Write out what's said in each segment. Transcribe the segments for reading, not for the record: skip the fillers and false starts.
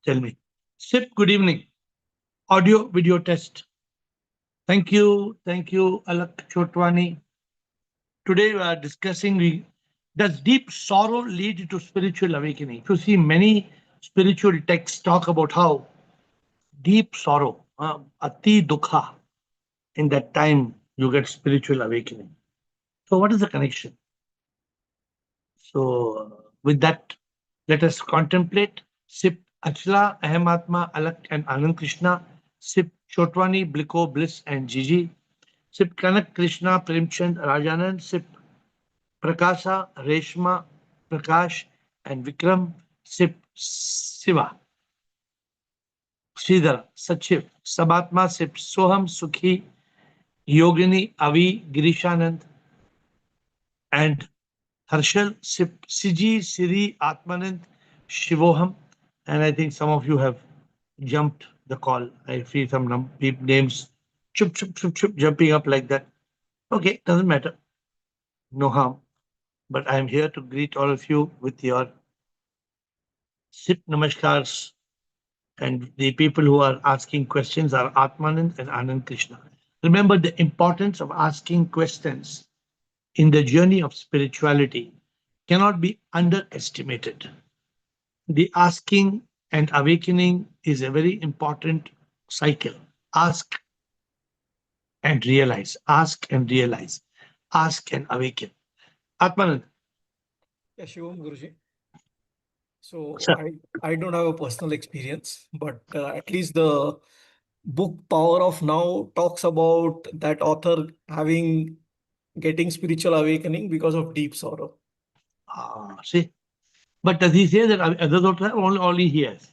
Tell me. Sip, good evening. Audio video test. Thank you. Thank you, Alak Chotwani. Today we are discussing does deep sorrow lead to spiritual awakening? You see, many spiritual texts talk about how deep sorrow, ati dukha, in that time you get spiritual awakening. So, what is the connection? So, with that, let us contemplate. Sip Achla, Ahamatma, Alak, and Anand Krishna. Sip Chotwani, Bliko, Bliss, and Gigi. Sip Kanak Krishna, Premchand, Rajanand. Sip Prakasha, Reshma, Prakash, and Vikram. Sip Siva, Sridhar, Sachiv, Sabatma. Sip Soham, Sukhi, Yogini, Avi, Girishanand, and Harshal. Sip Siji, Siri, Atmanand, Shivoham. And I think some of you have jumped the call. I see some names chup, chup, chup, chup, jumping up like that. Okay, doesn't matter. No harm. But I'm here to greet all of you with your Sip Namaskars. And the people who are asking questions are Atmanand and Anand Krishna. Remember the importance of asking questions in the journey of spirituality cannot be underestimated. The asking and awakening is a very important cycle. Ask and realize, ask and realize, ask and awaken. Atmanand, Yeah, Shivam Guruji. So sir. I don't have a personal experience, but at least the book Power of Now talks about that author getting spiritual awakening because of deep sorrow. See, but does he say that others don't have? Only he has?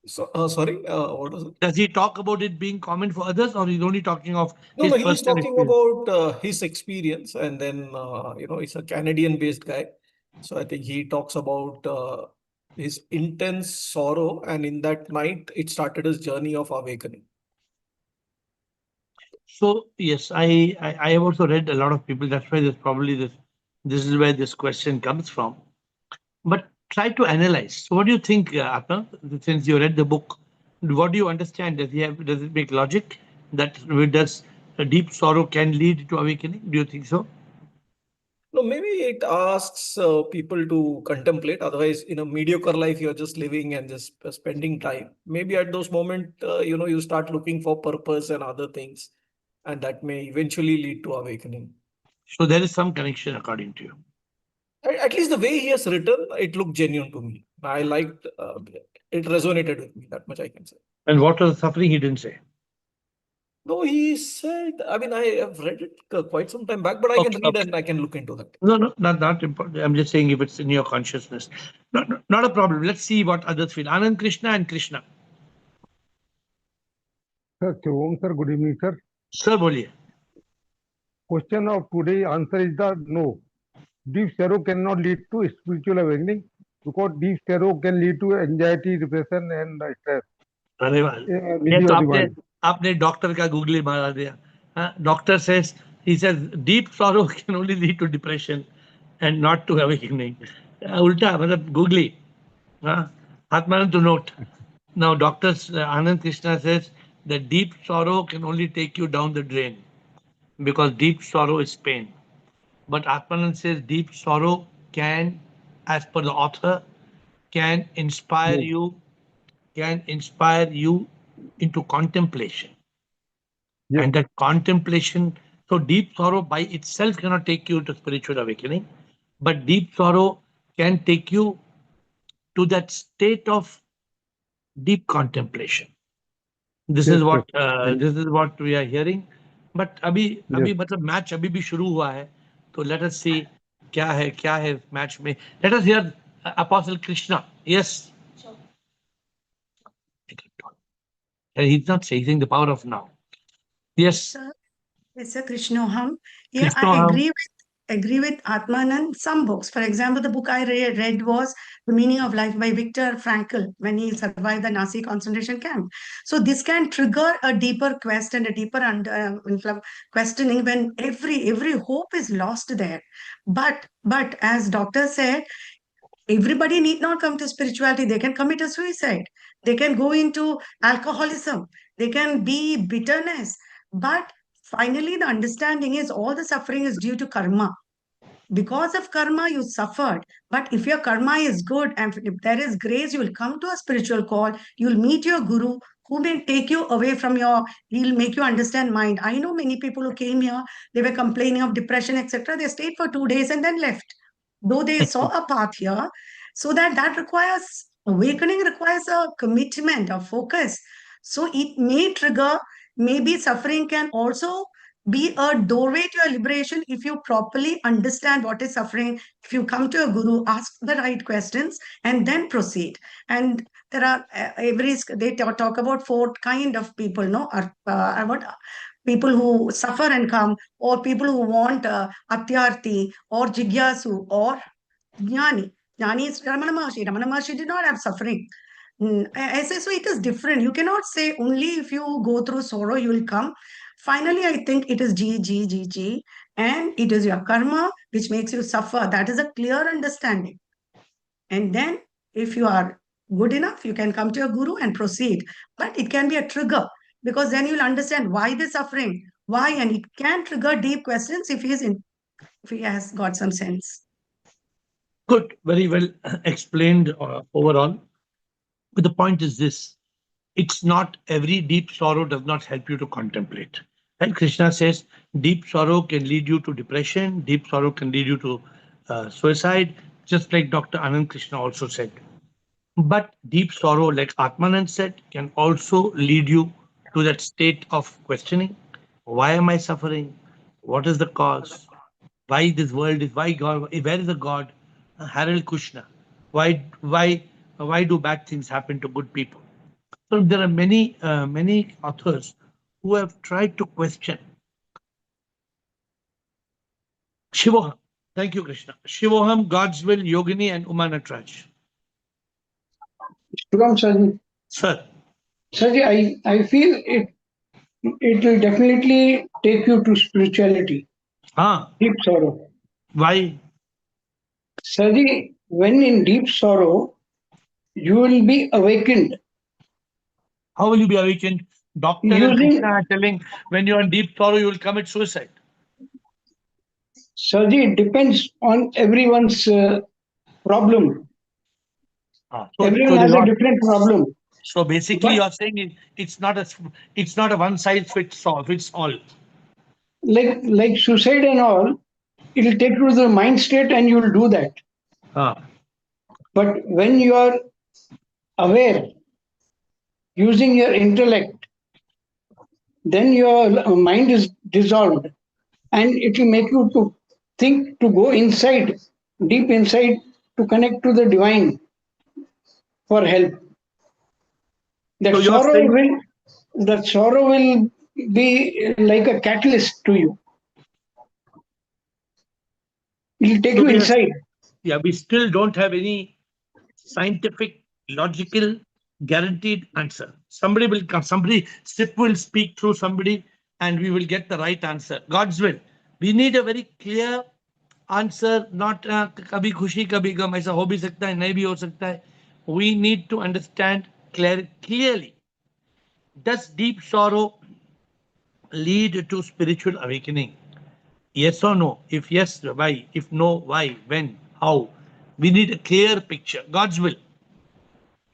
So sorry, what was it? Does he talk about it being common for others, or he's only talking of No, his no, he's personal talking experience? about his experience, and then he's a Canadian-based guy, so I think he talks about his intense sorrow, and in that night, it started his journey of awakening. So yes, I have also read a lot of people. That's why there's probably this is where this question comes from. But try to analyze. So what do you think, Atma? Since you read the book, what do you understand? Does it make logic that does a deep sorrow can lead to awakening? Do you think so? No, maybe it asks people to contemplate. Otherwise, in a mediocre life, you're just living and just spending time. Maybe at those moments, you start looking for purpose and other things, and that may eventually lead to awakening. So there is some connection according to you. At least the way he has written, it looked genuine to me. I liked it, resonated with me. That much I can say. And what was the suffering? He didn't say. No, he said. I mean, I have read it quite some time back, but I can Okay, read okay. and I can look into that. No, no, not important. I'm just saying if it's in your consciousness. Not a problem. Let's see what others feel. Anand Krishna and Krishna. Sir, Shivom sir, good evening, sir. Sir, boliye. Question of today answer is the no. Deep sorrow cannot lead to spiritual awakening because deep sorrow can lead to anxiety, depression, and stress. अरे वाह, ये Misery तो of the आपने mind. आपने doctor का googly मारा दिया. Doctor says, he says deep sorrow can only lead to depression and not to awakening. उल्टा मतलब googly. Atman to note. Now, Dr. Anand Krishna says that deep sorrow can only take you down the drain because deep sorrow is pain. But Atmanand says deep sorrow can, as per the author, can inspire Yes, you, can inspire you into contemplation. yes, And that contemplation, so deep sorrow by itself cannot take you to spiritual awakening, but deep sorrow can take you to that state of deep contemplation. This yes, is yes. what And this is what we are hearing. But अभी yes, अभी मतलब match अभी भी शुरू हुआ है. तो let us see क्या है मैच में. Let us hear Apostle Krishna. Yes. And he's not saying the power of now. Yes. Sir, yes, sir, Krishnoham. Yeah, I Krishna. agree with Atmanand. Some books, for example, the book I read was The Meaning of Life by Viktor Frankl when he survived the Nazi concentration camp. So this can trigger a deeper quest and a deeper questioning when every hope is lost there. But as doctor said, Everybody need not come to spirituality. They can commit a suicide. They can go into alcoholism. They can be bitterness. But finally, the understanding is all the suffering is due to karma. Because of karma, you suffered. But if your karma is good and if there is grace, you will come to a spiritual call. You will meet your guru who may take you away from your, he'll make you understand mind. I know many people who came here, they were complaining of depression, etc. They stayed for 2 days and then left. Though they saw a path here, so that requires awakening, requires a commitment, a focus. So it may trigger, maybe suffering can also be a doorway to your liberation if you properly understand what is suffering. If you come to a guru, ask the right questions and then proceed. And there are they talk about four kind of people, no, what people who suffer and come, or people who want atyarthi, or jigyasu, or jnani. Jnani is Ramana Maharshi. Ramana Maharshi did not have suffering. I say, so it is different. You cannot say only if you go through sorrow, you will come. Finally, I think it is G, G, G, G, and it is your karma which makes you suffer. That is a clear understanding. And then, if you are good enough, you can come to a guru and proceed. But it can be a trigger because then you'll understand why they're suffering, why, and it can trigger deep questions if if he has got some sense. Good, very well explained overall. But the point is this: it's not every deep sorrow does not help you to contemplate. And Krishna says deep sorrow can lead you to depression, deep sorrow can lead you to suicide, just like Dr. Anand Krishna also said. But deep sorrow, like Atmanand said, can also lead you to that state of questioning. Why am I suffering? What is the cause? Why this world is, why God, where is the God? Harold Kushner. Why do bad things happen to good people? So there are many authors who have tried to question Shivoham. Thank you, Krishna. Shivoham, God's Will, Yogini, and Uma Natraj. Shubham Sarji. Sir. Sarji, I feel it will definitely take you to spirituality, deep sorrow. Why? Sarji, when in deep sorrow, you will be awakened. How will you be awakened? Doctor and Krishna are telling when you are in deep sorrow, you will commit suicide. Sarji, it depends on everyone's problem. Everyone has a different problem. So basically, you are saying it's not a one size fits all. Like suicide and all, it will take you to the mind state and you will do that. But when you are aware, using your intellect, then your mind is dissolved and it will make you to think, to go inside, deep inside, to connect to the divine for help. That sorrow will be like a catalyst to you. It will take you inside. Yeah, we still don't have any scientific, logical, guaranteed answer. Somebody will come, SIP will speak through somebody, and we will get the right answer. God's will. We need a very clear answer, not kabhi khushi, kabhi gum. Aisa ho bhi sakta hai, nahi bhi ho sakta hai. We need to understand clearly. Does deep sorrow lead to spiritual awakening? Yes or no? If yes, why? If no, why? When? How? We need a clear picture. God's will.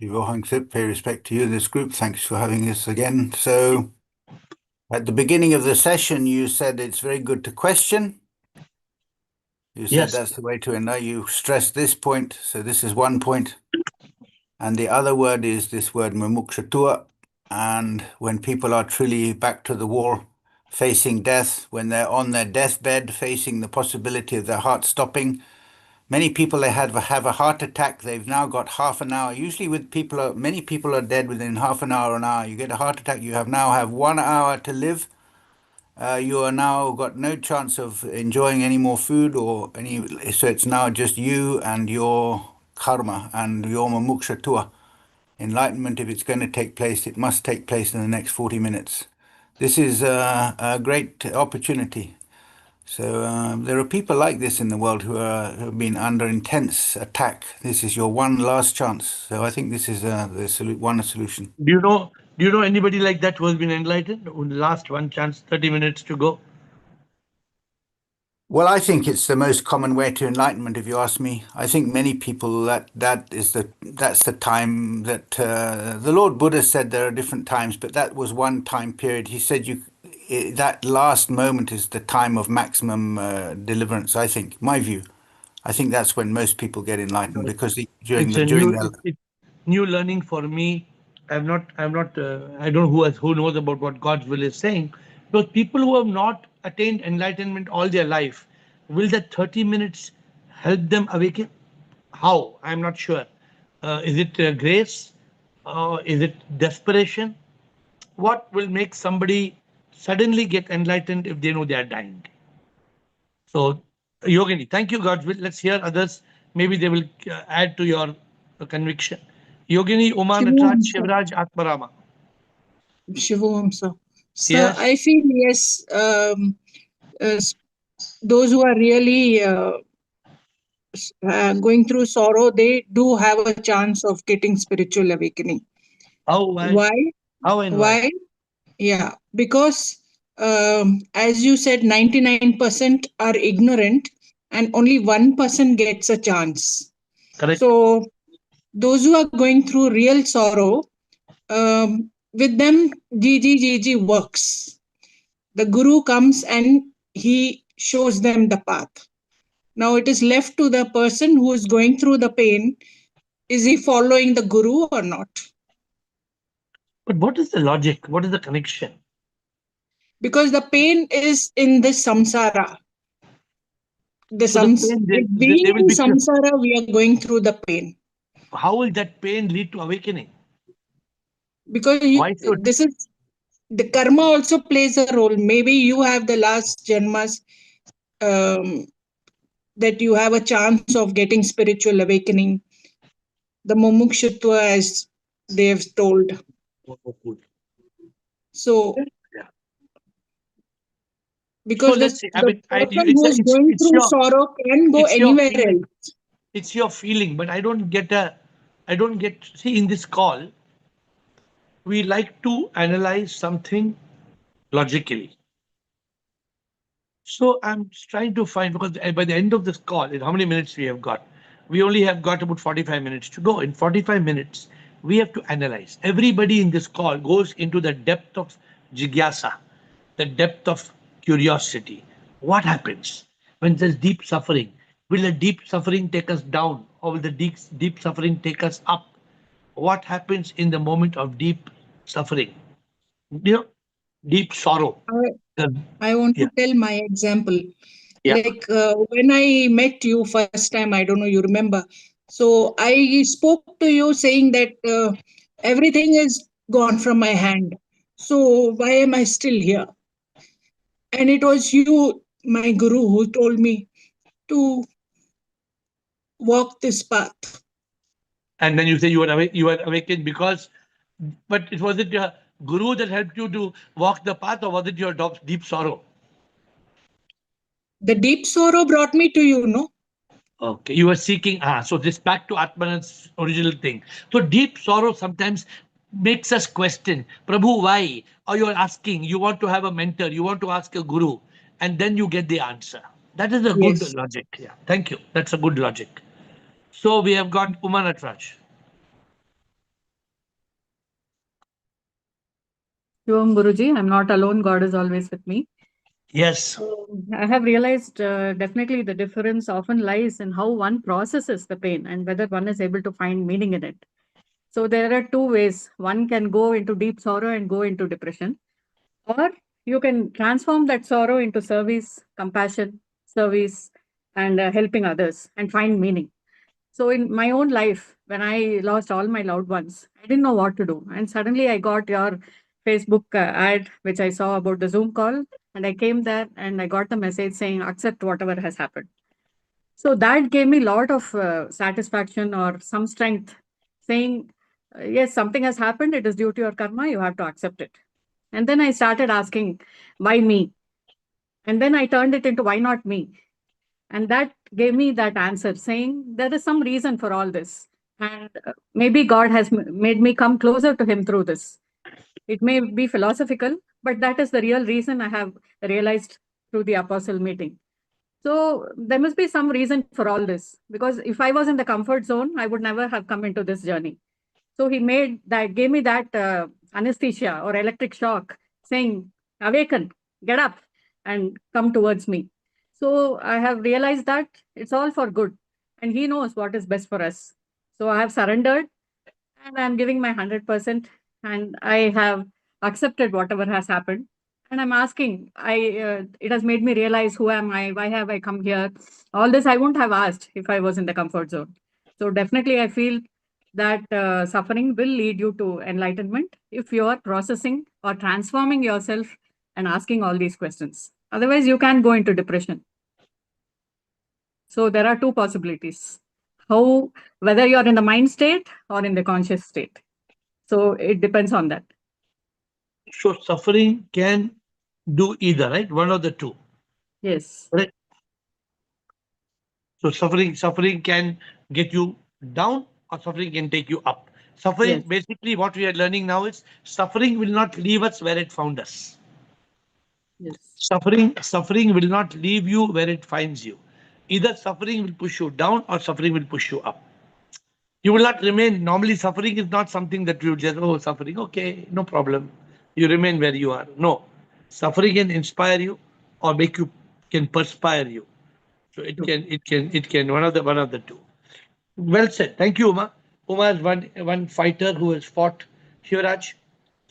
Yohangsip, pay respect to you in this group. Thanks for having us again. So, at the beginning of the session, you said it's very good to question. You said that's the way to end. Now you stressed this point. So this is one point. And the other word is this word mumukshatua. And when people are truly back to the wall, facing death, when they're on their deathbed, facing the possibility of their heart stopping, many people, they have a heart attack. They've now got half an hour. Usually with many people are dead within half an hour, an hour. You get a heart attack, you now have 1 hour to live. You are now got no chance of enjoying any more food so it's now just you and your karma and your mumukshatua. Enlightenment, if it's going to take place, it must take place in the next 40 minutes. This is a great opportunity. So there are people like this in the world who have been under intense attack. This is your one last chance. So I think this is one solution. Do you know anybody like that who has been enlightened? Last one chance, 30 minutes to go. Well, I think it's the most common way to enlightenment, if you ask me. I think many people that's the time that the Lord Buddha said there are different times, but that was one time period. He said that last moment is the time of maximum deliverance. I think, my view. I think that's when most people get enlightened because during It's new learning for me. I'm not I don't know who knows about what God's will is saying. Because people who have not attained enlightenment all their life, will that 30 minutes help them awaken? How? I'm not sure. Is it grace? Is it desperation? What will make somebody suddenly get enlightened if they know they are dying? So, Yogini, thank you, God. Let's hear others. Maybe they will add to your conviction. Yogini, Uma, Natraj, Shivam, sir. Shivraj, Atmarama. Shivam, sir. Sir, Yes. I feel yes. Those who are really going through sorrow, they do have a chance of getting spiritual awakening. How? Why? Why? How and Why? Yeah, because as you said, 99% are ignorant and only 1% gets a chance. Correct. So those who are going through real sorrow, with them, GG works. The Guru comes and he shows them the path. Now it is left to the person who is going through the pain. Is he following the Guru or not? But what is the logic? What is the connection? Because the pain is in this samsara. Being in samsara, we are going through the pain. How will that pain lead to awakening? Because this is the karma also plays a role. Maybe you have the last janmas that you have a chance of getting spiritual awakening. The mumukshutva, as they have told. So, because the person who is going through sorrow can go anywhere else. It's your feeling, but I don't get, see, in this call, we like to analyze something logically. So I'm trying to find, because by the end of this call, how many minutes we have got? We only have got about 45 minutes to go. In 45 minutes, we have to analyze. Everybody in this call goes into the depth of jigyasa, the depth of curiosity. What happens when there's deep suffering? Will the deep suffering take us down, or will the deep suffering take us up? What happens in the moment of deep suffering? Deep sorrow. I want to tell my example. Yeah. Like when I met you first time, I don't know, you remember. So I spoke to you saying that everything is gone from my hand. So why am I still here? And it was you, my guru, who told me to walk this path. And then you say you were awakened because, but was it your guru that helped you to walk the path, or was it your deep sorrow? The deep sorrow brought me to you, no? Okay, you were seeking, so this back to Atmanand's original thing. So deep sorrow sometimes makes us question, Prabhu, why? Or you're asking, you want to have a mentor, you want to ask a guru, and then you get the answer. That is a good logic. Yeah, thank you. That's a good logic. So we have got Uma Natraj. Shivam Guruji, I'm not alone. God is always with me. Yes. I have realized definitely the difference often lies in how one processes the pain and whether one is able to find meaning in it. So there are two ways. One can go into deep sorrow and go into depression, or you can transform that sorrow into service, compassion, service, and helping others and find meaning. So in my own life, when I lost all my loved ones, I didn't know what to do. And suddenly I got your Facebook ad, which I saw about the Zoom call. And I came there and I got the message saying, accept whatever has happened. So that gave me a lot of satisfaction or some strength, saying, yes, something has happened. It is due to your karma. You have to accept it. And then I started asking, why me? And then I turned it into why not me? And that gave me that answer saying there is some reason for all this. And maybe God has made me come closer to Him through this. It may be philosophical, but that is the real reason I have realized through the apostle meeting. So there must be some reason for all this, because if I was in the comfort zone, I would never have come into this journey. So he gave me that anesthesia or electric shock, saying, awaken, get up, and come towards me. So I have realized that it's all for good, and he knows what is best for us. So I have surrendered, and I'm giving my 100%, and I have accepted whatever has happened. And I'm asking, it has made me realize who am I? Why have I come here? All this I wouldn't have asked if I was in the comfort zone. So definitely, I feel that suffering will lead you to enlightenment if you are processing or transforming yourself and asking all these questions. Otherwise, you can go into depression. So there are two possibilities: whether you're in the mind state or in the conscious state. So it depends on that. So suffering can do either, right? One of the two. Yes. Right. So suffering can get you down, or suffering can take you up. Suffering, Yes. basically what we are learning now is suffering will not leave us where it found us. Yes. Suffering will not leave you where it finds you. Either suffering will push you down or suffering will push you up. You will not remain. Normally, suffering is not something that you just, oh, suffering, okay, no problem. You remain where you are. No. Suffering can inspire you or can perspire you. So it can one of the two. Well said. Thank you, Uma. Uma is one fighter who has fought Shivraj,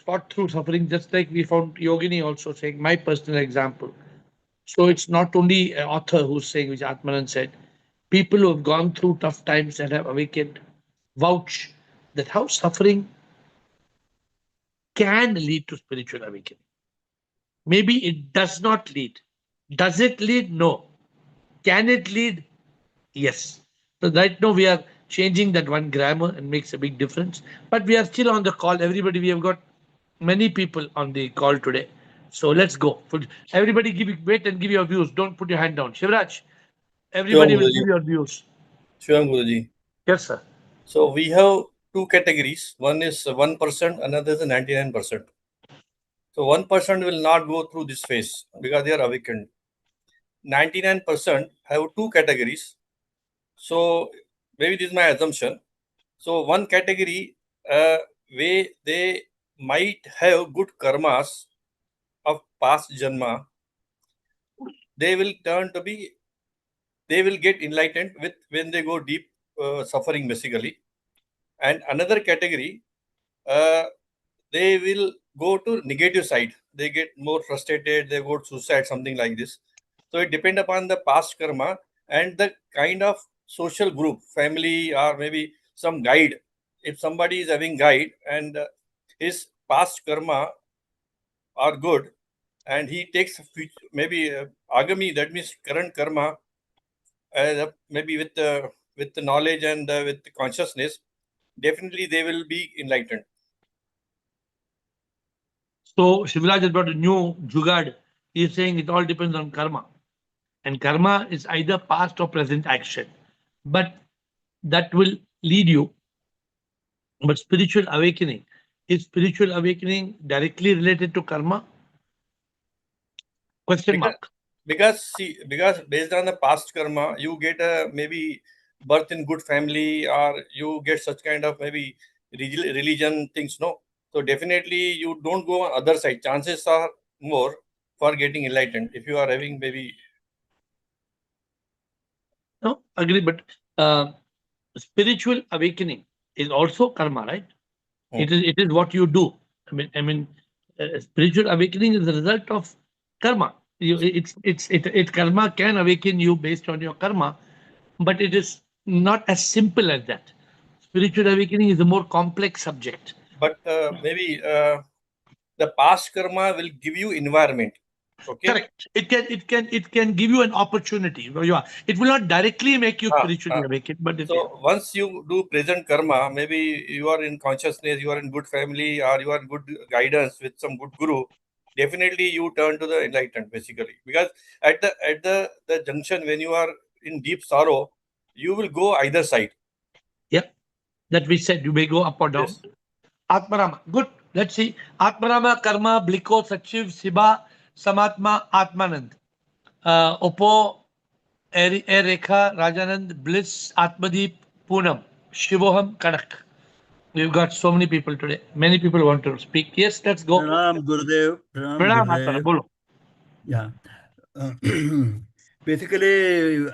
fought through suffering, just like we found Yogini also saying, my personal example. So it's not only an author who's saying, which Atmanan said, people who have gone through tough times and have awakened vouch that how suffering can lead to spiritual awakening. Maybe it does not lead. Does it lead? No. Can it lead? Yes. So right now we are changing that one grammar and makes a big difference. But we are still on the call. Everybody, we have got many people on the call today. So let's go. Everybody wait and give your views. Don't put your hand down. Shivraj, everybody will give your views. Sure, Guruji. Yes, sir. So we have two categories. One is 1%, another is 99%. So 1% will not go through this phase because they are awakened. 99% have two categories. So maybe this is my assumption. So one category where they might have good karmas of past janma, they will get enlightened with when they go deep suffering basically. And another category, they will go to negative side. They get more frustrated, they go to suicide, something like this. So it depends upon the past karma and the kind of social group, family, or maybe some guide. If somebody is having guide and his past karma are good, and he takes maybe agami, that means current karma, maybe with the knowledge and with the consciousness, definitely they will be enlightened. So Shivraj has got a new jugad. He is saying it all depends on karma. And karma is either past or present action. But that will lead you. But spiritual awakening, is spiritual awakening directly related to karma? Question mark. Because based on the past karma, you get a maybe birth in good family, or you get such kind of maybe religion things, no? So definitely you don't go on other side. Chances are more for getting enlightened if you are having maybe. No, agree, but spiritual awakening is also karma, right? It is what you do. Spiritual awakening is the result of karma. Karma can awaken you based on your karma, but it is not as simple as that. Spiritual awakening is a more complex subject. But maybe the past karma will give you environment. Okay. Correct. It can give you an opportunity where you are. It will not directly make you spiritually awakened, but so once you do present karma, maybe you are in consciousness, you are in good family, or you are in good guidance with some good guru. definitely you turn to the enlightened basically, because at the junction when you are in deep sorrow, you will go either side. Yep. That we said you may go up or down. Yes. Atmarama. Good. Let's see. Atmarama, Karma, Bliko, Sachiv, Siba, Samatma, Atmanand. Oppo, Rekha, Rajanand, Bliss, Atmadeep, Poonam, Shivoham, Kanak. We've got so many people today. Many people want to speak. Yes, let's go. Pranam Gurudev. Pranam Pranam, Gurudev. Atmana, bolo. Yeah. Uh, Basically,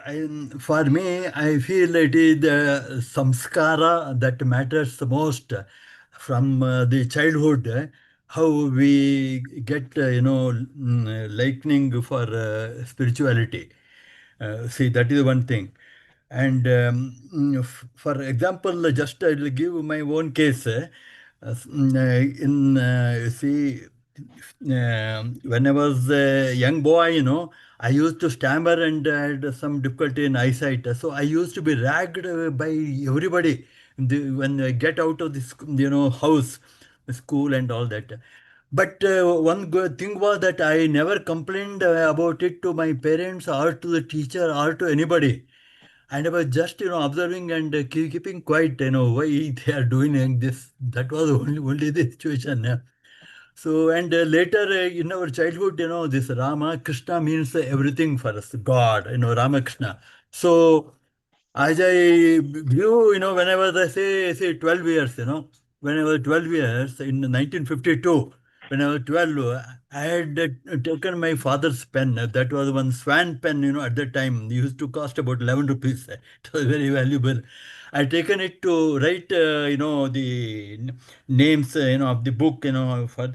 for me, I feel it is the samskara that matters the most from the childhood. How we get, likening for spirituality. See, that is one thing. And for example, just I'll give my own case. See, when I was a young boy, I used to stammer and had some difficulty in eyesight. So I used to be ragged by everybody when I get out of this, house, school and all that. But one good thing was that I never complained about it to my parents or to the teacher or to anybody. And I was just, observing and keeping quiet, why they are doing this. That was only the situation. Yeah. So, and later in our childhood, this Rama, Krishna means everything for us, God, Rama Krishna. So, as I grew, when I was, say 12 years, when I was 12 years in 1952, when I was 12, I had taken my father's pen. That was one Swan pen, at that time. It used to cost about 11 rupees. It was very valuable. I had taken it to write, the names, of the book, for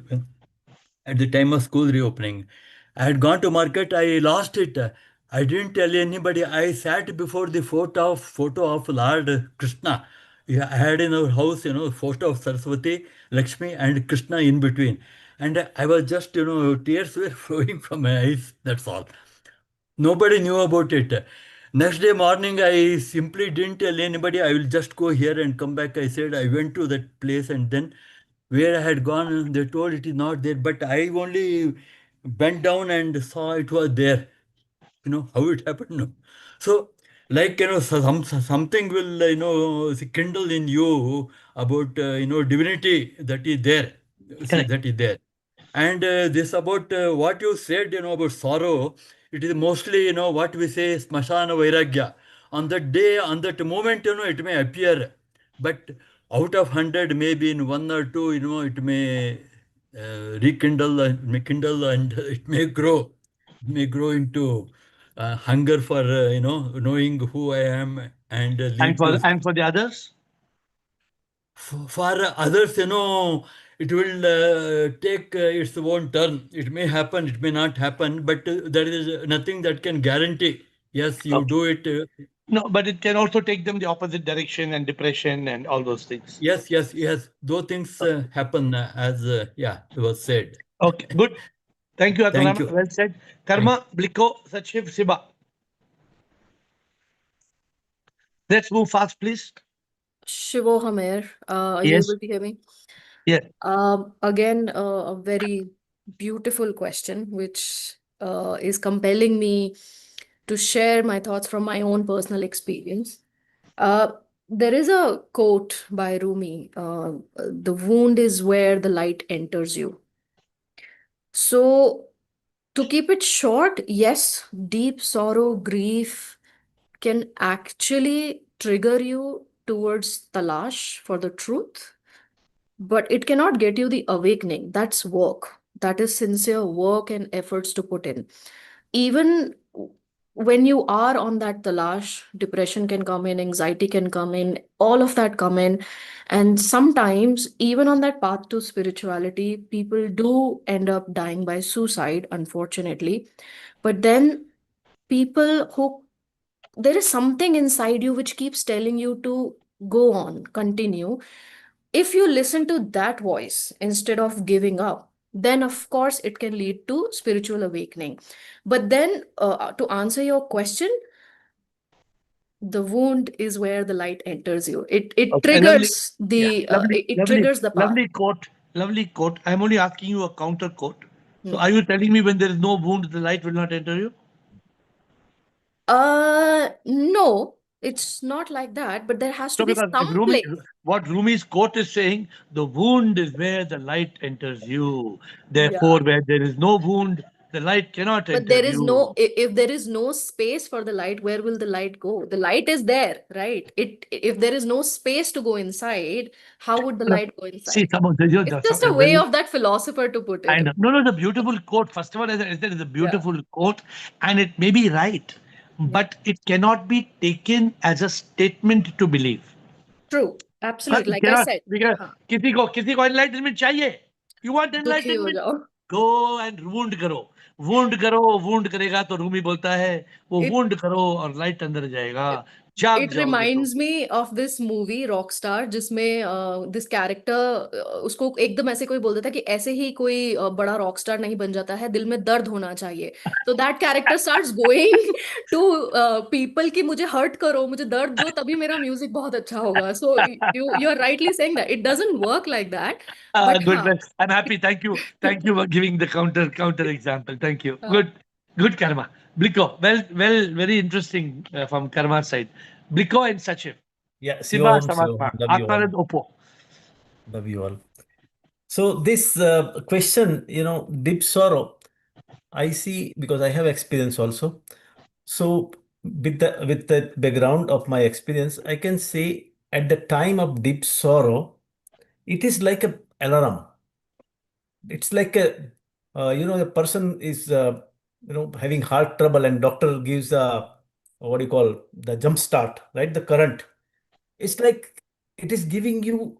at the time of school reopening. I had gone to market, I lost it. I didn't tell anybody. I sat before the photo of Lord Krishna. Yeah, I had in our house, photo of Saraswati, Lakshmi, and Krishna in between. And I was just, tears were flowing from my eyes. That's all. Nobody knew about it. Next day morning, I simply didn't tell anybody. I will just go here and come back. I said I went to that place, and then where I had gone, they told it is not there. But I only bent down and saw it was there. How it happened. No? So, like, something will, kindle in you about, divinity that is there. See, Correct. that is there. And this about what you said, about sorrow, it is mostly, what we say, smashana vairagya. On that day, on that moment, it may appear, but out of 100, maybe in one or two, it may rekindle, it may kindle, and it may grow. It may grow into hunger for, knowing who I am and And lead for to. and for the others? For others, it will take its own turn. It may happen, it may not happen, but there is nothing that can guarantee. Yes, you Okay. do it. No, but it can also take them the opposite direction and depression and all those things. Yes. Those things happen as, it was said. Okay, good. Thank you, Thank Atmanama. you. Well said. Thank Karma, Bliko, Sachiv, Siba. Let's move fast, please. Shivoham AiR, are you Yes. able to hear me? Yeah. Again, a very beautiful question, which is compelling me to share my thoughts from my own personal experience. There is a quote by Rumi, the wound is where the light enters you. So, to keep it short, yes, deep sorrow, grief can actually trigger you towards talash for the truth, but it cannot get you the awakening. That's work. That is sincere work and efforts to put in. Even when you are on that talash, depression can come in, anxiety can come in, all of that come in. And sometimes, even on that path to spirituality, people do end up dying by suicide, unfortunately. But then people who there is something inside you which keeps telling you to go on, continue. If you listen to that voice instead of giving up, then of course it can lead to spiritual awakening. But then, to answer your question, the wound is where the light enters you. It Okay. Lovely. triggers Yeah. the Lovely, it lovely, triggers the path. lovely quote. Lovely quote. I'm only asking you a counter quote. So are you telling me when there is no wound, the light will not enter you? No, it's not like that, but there has to So be because if some place. what Rumi's quote is saying, the wound is where the light enters you. Yeah. Therefore, where there is no wound, the light cannot But enter there is no, you. if there is no space for the light, where will the light go? The light is there, right? If there is no space to go inside, how would the No, light go see, inside? some of the, It's just a way of that philosopher to put it. and no, the beautiful quote. First of all, as I said, is a beautiful quote, and it may be right, but it cannot be taken as a statement to believe. True, हाँ, absolutely. it Like I cannot, said, because हाँ, किसी को enlightenment चाहिए. You want दुखी हो enlightenment? जाओ. Go and wound करो. wound करेगा तो रूमी बोलता है वो It wound करो और लाइट अंदर जाएगा. जाग It जाओगे तो. reminds me of this movie Rockstar, जिसमें this character उसको एकदम ऐसे कोई बोल देता है कि ऐसे ही कोई बड़ा रॉकस्टार नहीं बन जाता है, दिल में दर्द होना चाहिए. तो that character starts going to people कि मुझे हर्ट करो, मुझे दर्द दो, तभी मेरा म्यूजिक बहुत अच्छा होगा. So you are rightly saying that it doesn't work like that. But Good. हाँ, I'm happy. Thank you. Thank you for giving the counter example. Thank you. हाँ. Good karma. Bliko. Well, very interesting from karma's side. Bliko and Sachin. Yeah, Siva Shivam, Samatma. love you all. Atmanand Oppo. Love you all. So this question, deep sorrow, I see because I have experience also. So with the background of my experience, I can say at the time of deep sorrow, it is like a alarm. It's like a person is having heart trouble and doctor gives what do you call the jump start, right? The current. It's like it is giving you,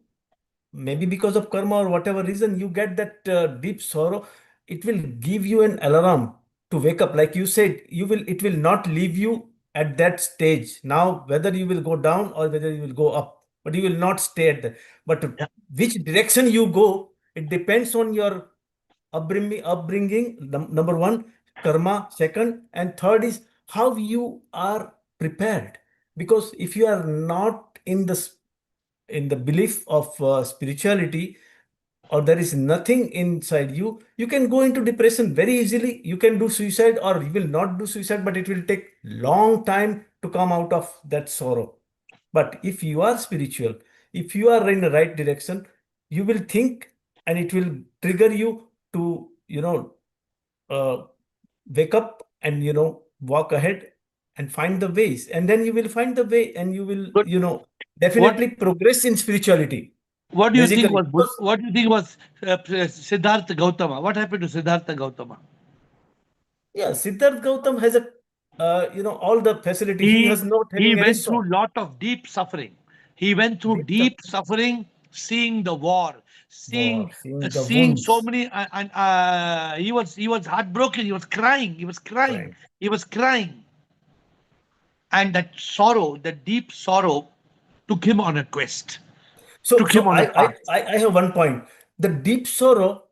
maybe because of karma or whatever reason, you get that deep sorrow. It will give you an alarm to wake up. Like you said, it will not leave you at that stage. Now, whether you will go down or whether you will go up, but you will not stay at that. But which direction you go, it depends on your upbringing, number one, karma, second, and third is how you are prepared. Because if you are not in the belief of spirituality, or there is nothing inside you, you can go into depression very easily. You can do suicide, or you will not do suicide, but it will take long time to come out of that sorrow. But if you are spiritual, if you are in the right direction, you will think, and it will trigger you to uh, wake up and walk ahead and find the ways, and then you will find the way, and you will Good. What definitely progress in spirituality. What do you think Basically, was what do you think was Siddhartha Gautama? What happened to Siddhartha Gautama? yeah, Siddharth Gautam has a all the facility. He has not He having any went sorrow. through lot of deep suffering. He went through Deep stuff. deep suffering, seeing the war, seeing War, seeing the seeing so wounds. many, and he was heartbroken. He was crying. He was crying. Right. He was crying, and that sorrow, that deep sorrow, took him on a quest. So, Took him so on a I, I, path. I I have one point. The deep sorrow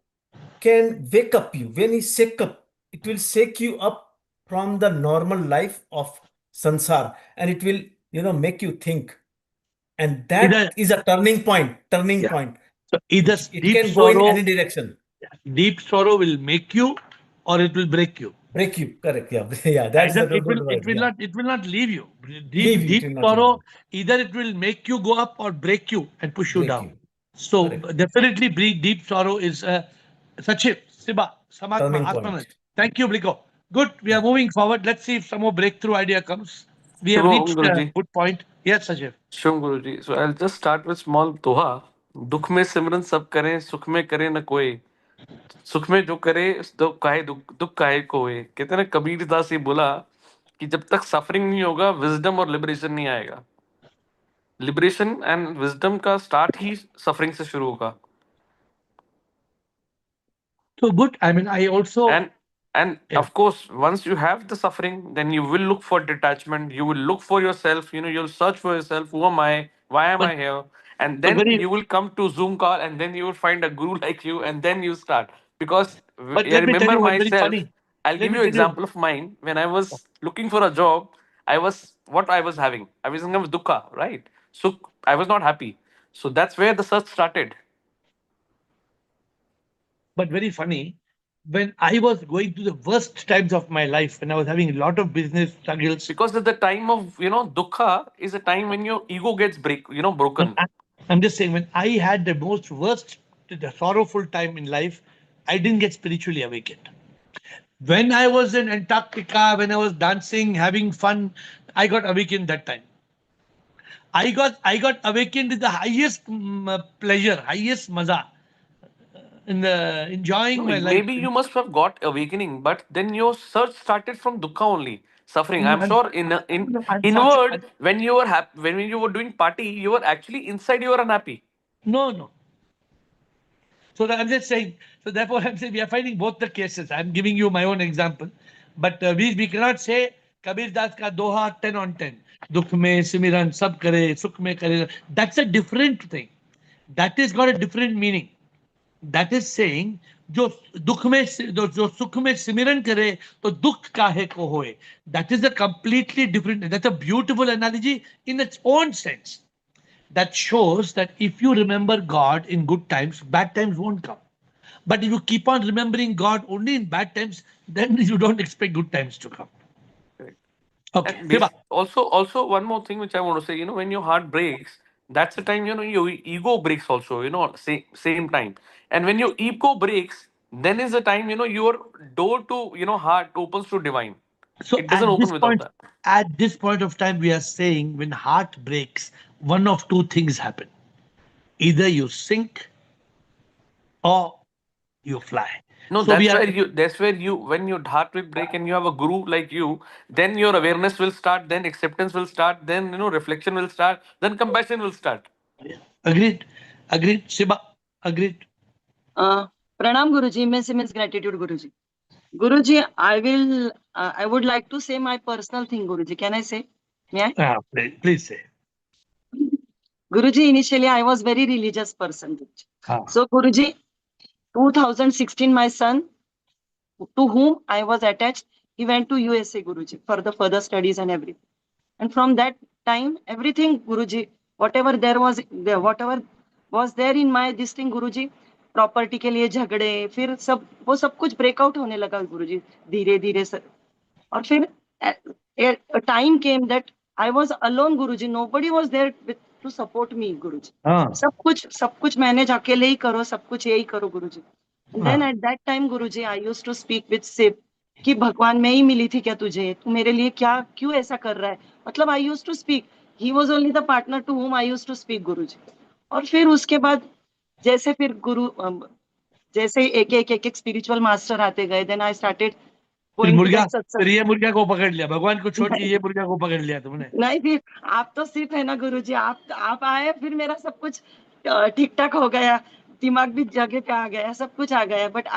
can wake up you. When you shake up, it will shake you up from the normal life of sansar, and it will, make you think. And that Either is a turning point. Turning yeah. point. So either It can go in any direction. deep sorrow will make you, or it will break you. Break you. Correct. Yeah. Yeah. That's the Either good word. Yeah. it will not leave you. Leave you. It Deep will not leave sorrow, you. either it will make you go up or break you and push you Break down. you. So Correct. definitely deep sorrow is Sachit, Siba, Samatma, Turning Atmanan. point. Thank you, Bliko. Good. We are Yeah. moving forward. Let's see if some more breakthrough idea comes. We have Shubham reached a Guruji. good point. Yes, Sajid. Shubham Guruji. So I'll just start with small doha. दुख में सिमरन सब करें सुख में करे न कोई सुख में जो करे दुख काहे दुख काहे को होए कहते हैं ना कबीर दास ये बोला कि जब तक सफरिंग नहीं होगा विजडम और लिबरेशन नहीं आएगा लिबरेशन एंड विजडम का स्टार्ट ही सफरिंग से शुरू होगा So good. I mean, I also. And Yeah. of course once you have the suffering then you will look for detachment you will look for yourself you'll search for yourself who am I why am But I here and so then very. you will come to Zoom call and then you will find a guru like you and then you start because But I let me tell remember you one very myself. funny. I'll Let give me you an tell you. example of mine when I was looking for a job. I was having I was in dukkha, right? So I was not happy, so that's where the search started. But very funny. when I was going through the worst times of my life, when I was having a lot of business struggles. Because at the time of dukkha is a time when your ego gets broken. I'm just saying, when I had the most worst, the sorrowful time in life, I didn't get spiritually awakened. When I was in Antarctica, when I was dancing, having fun, I got awakened that time. I got awakened with the highest pleasure, highest maza in the enjoying No, my life. maybe you must have got awakening, but then your search started from dukkha only, suffering. I'm I'm, sure in I'm inward, when you were happy, when you were doing party, you were actually inside you were unhappy. No. So I'm just saying. So therefore, I'm saying we are finding both the cases. I'm giving you my own example, but we cannot say Kabir Das ka doha 10 on 10. Dukh mein simiran sab kare, sukh mein kare. That's a different thing. That has got a different meaning. That is saying जो दुख में जो सुख में सिमरन करे तो दुख काहे को होए. That is a completely different. That's a beautiful analogy in its own sense. That shows that if you remember God in good times, bad times won't come. But if you keep on remembering God only in bad times, then you don't expect good times to come. Correct. Okay, And Hiba. also one more thing which I want to say, when your heart breaks, that's the time your ego breaks also. Same time. And when your ego breaks, then is the time your door to heart opens to divine. So It doesn't open without that. at this point of time, we are saying when heart breaks, one of two things happen. Either you sink or you fly. No, So we are. that's where you when your heart will break and you have a guru like you, then your awareness will start, then acceptance will start, then reflection will start, then compassion will start. Agreed. Shiba, agreed. Pranam Guruji, means gratitude Guruji. Guruji, I would like to say my personal thing, Guruji. Can I say? May I? Please say. Guruji, initially I was very religious person. Ah. So Guruji, 2016, my son, to whom I was attached, he went to USA, Guruji, for the further studies and everything. And from that time, everything, Guruji, whatever was there in my this thing, Guruji, property के लिए झगड़े, फिर वो सब कुछ breakout होने लगा गुरुजी, धीरे धीरे सर. और फिर time came that I was alone Guruji, nobody was there to support me Guruji. सब कुछ मैनेज अकेले ही करो, सब कुछ यही करो Guruji. Then at that time Guruji I used to speak with Shiva कि भगवान मैं ही मिली थी क्या तुझे, तू मेरे लिए क्या क्यों ऐसा कर रहा है. मतलब I used to speak, he was only the partner to whom I used to speak Guruji. और फिर उसके बाद जैसे फिर गुरु जैसे एक स्पिरिचुअल मास्टर आते गए, then I started going to that satsang. फिर ये मुर्गा को पकड़ लिया, भगवान को छोड़ के ये मुर्गा को पकड़ लिया तुमने. नहीं, फिर आप तो सिर्फ है ना गुरुजी, आप आए, फिर मेरा सब कुछ ठीक ठाक हो गया, दिमाग भी जगह पे आ गया, सब कुछ आ गया. But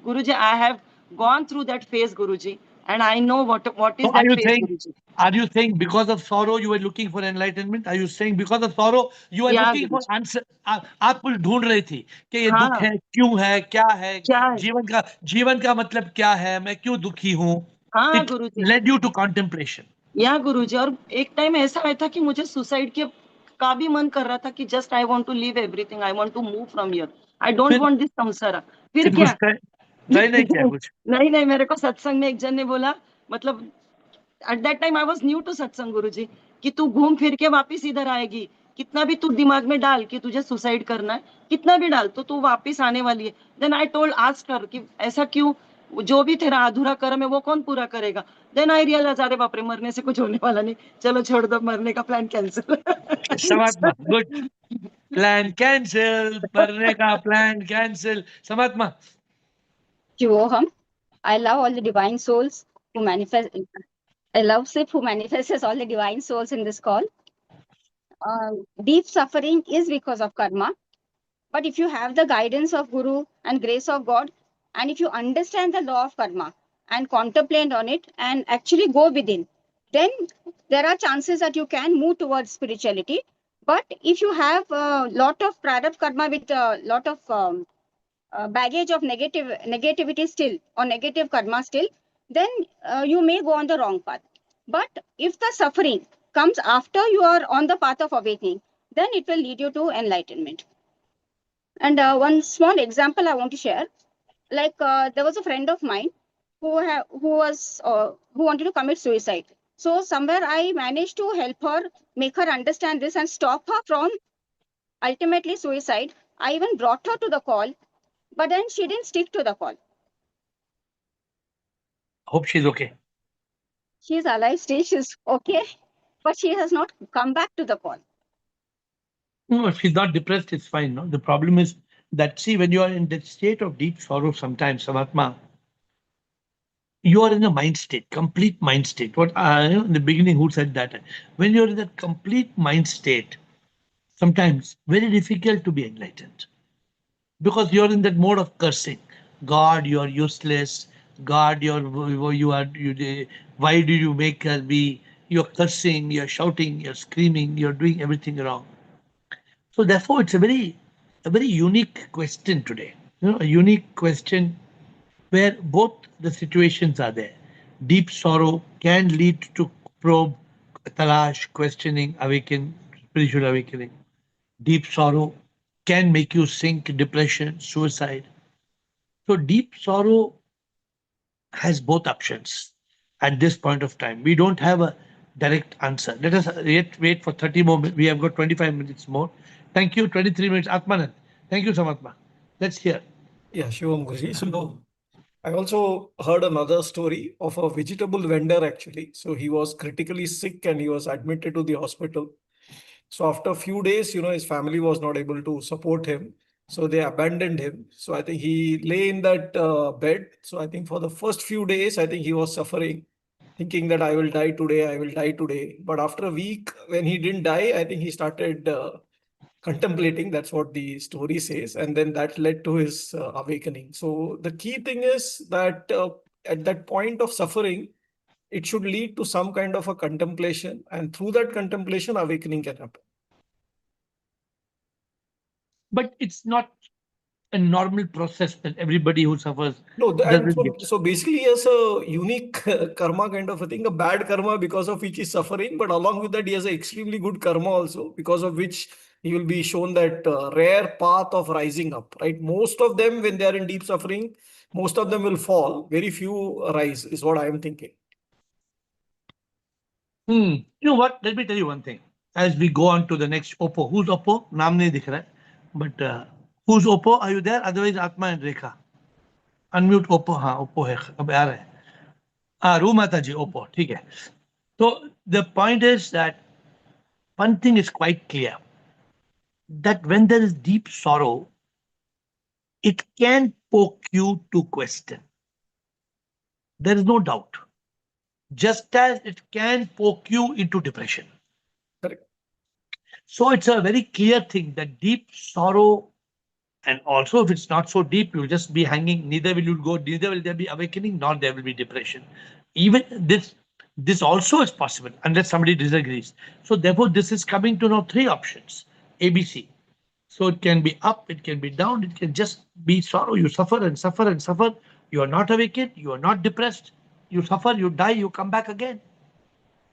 Guruji, I have gone through that phase, Guruji, and I know what is that phase, Guruji. Are you saying because of sorrow you were looking for enlightenment? Are you saying because of sorrow you were looking for answer? आप कुछ ढूंढ रही थी कि ये दुख है, क्यों है, क्या है, जीवन का मतलब क्या है, मैं क्यों दुखी हूँ? हाँ गुरुजी. Led you to contemplation. या गुरुजी. और एक टाइम ऐसा आया था कि मुझे सुसाइड का भी मन कर रहा था कि just I want to leave everything, I want to move from here, I don't want this sansar. फिर क्या नहीं किया कुछ. नहीं, मेरे को सत्संग में एक जन ने बोला, मतलब at that time I was new to satsang Guruji, कि तू घूम फिर के वापस इधर आएगी, कितना भी तू दिमाग में डाल कि तुझे सुसाइड करना है, कितना भी डाल तो तू वापस आने वाली है. देन आई टोल्ड आस्क कर कि ऐसा क्यों, जो भी तेरा अधूरा कर्म है वो कौन पूरा करेगा. देन आई रियलाइज, अरे बाप रे, मरने से कुछ होने वाला नहीं, चलो छोड़ दो, मरने का प्लान कैंसिल. समात्मा, गुड. प्लान कैंसिल, मरने का प्लान कैंसिल. समात्मा. Shivoham. I love all the divine souls who manifest. I love Sip who manifests all the divine souls in this call. Deep suffering is because of karma. But if you have the guidance of Guru and grace of God, and if you understand the law of karma and contemplate on it and actually go within, then there are chances that you can move towards spirituality. But if you have a lot of prarabdha karma with a lot of baggage of negativity still, or negative karma still, then you may go on the wrong path. But if the suffering comes after you are on the path of awakening, then it will lead you to enlightenment. And one small example I want to share. Like there was a friend of mine who wanted to commit suicide. So somewhere I managed to help her, make her understand this, and stop her from ultimately suicide. I even brought her to the call, but then she didn't stick to the call. Hope she's okay. She's alive still, she's okay, but she has not come back to the call. No, if she's not depressed, it's fine. No, the problem is that, see, when you are in that state of deep sorrow, sometimes, Samatma, you are in a mind state, complete mind state. What in the beginning, who said that? When you're in that complete mind state, sometimes very difficult to be enlightened, because you're in that mode of cursing. God, you are useless. God, why do you make us be? You're cursing, you're shouting, you're screaming, you're doing everything wrong. So therefore, it's a very unique question today. A unique question where both the situations are there. Deep sorrow can lead to probe, talash, questioning, awaken, spiritual awakening. Deep sorrow can make you sink, depression, suicide. So deep sorrow has both options at this point of time. We don't have a direct answer. Let us yet wait for 30 more minutes. We have got 25 minutes more. Thank you. 23 minutes. Atmanand. Thank you, Samatma. Let's hear. Yeah, Shivam Guruji. So I also heard another story of a vegetable vendor actually. So he was critically sick and he was admitted to the hospital. So after a few days, his family was not able to support him. So they abandoned him. So I think he lay in that bed. So I think for the first few days, I think he was suffering, thinking that I will die today, I will die today. But after a week, when he didn't die, I think he started contemplating. That's what the story says. And then that led to his awakening. So the key thing is that at that point of suffering, it should lead to some kind of a contemplation. And through that contemplation, awakening can happen. But it's not a normal process that everybody who suffers No, doesn't get. so basically, he has a unique karma kind of a thing, a bad karma because of which he's suffering, but along with that, he has an extremely good karma also, because of which he will be shown that rare path of rising up, right? Most of them, when they are in deep suffering, most of them will fall. Very few rise, is what I am thinking. You know what? Let me tell you one thing. As we go on to the next Oppo. Who's Oppo? Naam nahi dikh raha hai. But who's Oppo? Are you there? Otherwise, Atma and Rekha. Unmute Oppo. हाँ, Oppo है. अब आ रहा है. Ru Mataji, Oppo. ठीक है. So the point is that one thing is quite clear, that when there is deep sorrow, it can poke you to question. There is no doubt. Just as it can poke you into depression. Correct. So it's a very clear thing that deep sorrow, and also if it's not so deep, you'll just be hanging, neither will there be awakening, nor there will be depression. Even this also is possible unless somebody disagrees. So therefore, this is coming to now three options, ABC. So it can be up, it can be down, it can just be sorrow. You suffer and suffer and suffer. You are not awakened, you are not depressed. You suffer, you die, you come back again.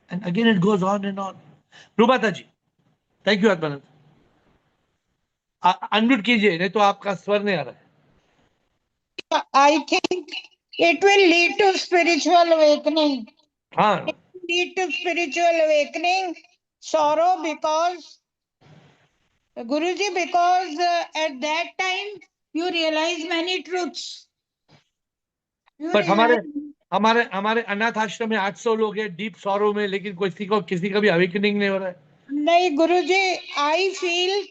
And again it goes on and on. Rubataji, thank you, Atmanand. Unmute कीजिए, नहीं तो आपका स्वर नहीं आ रहा है. I think it will lead to spiritual awakening. हाँ. It will lead to spiritual awakening, sorrow, because Guruji, because at that time you realize many truths. But हमारे अनाथ आश्रम में 800 लोग हैं डीप सॉरो में, लेकिन किसी का भी अवेकनिंग नहीं हो रहा है. नहीं Guruji, I feel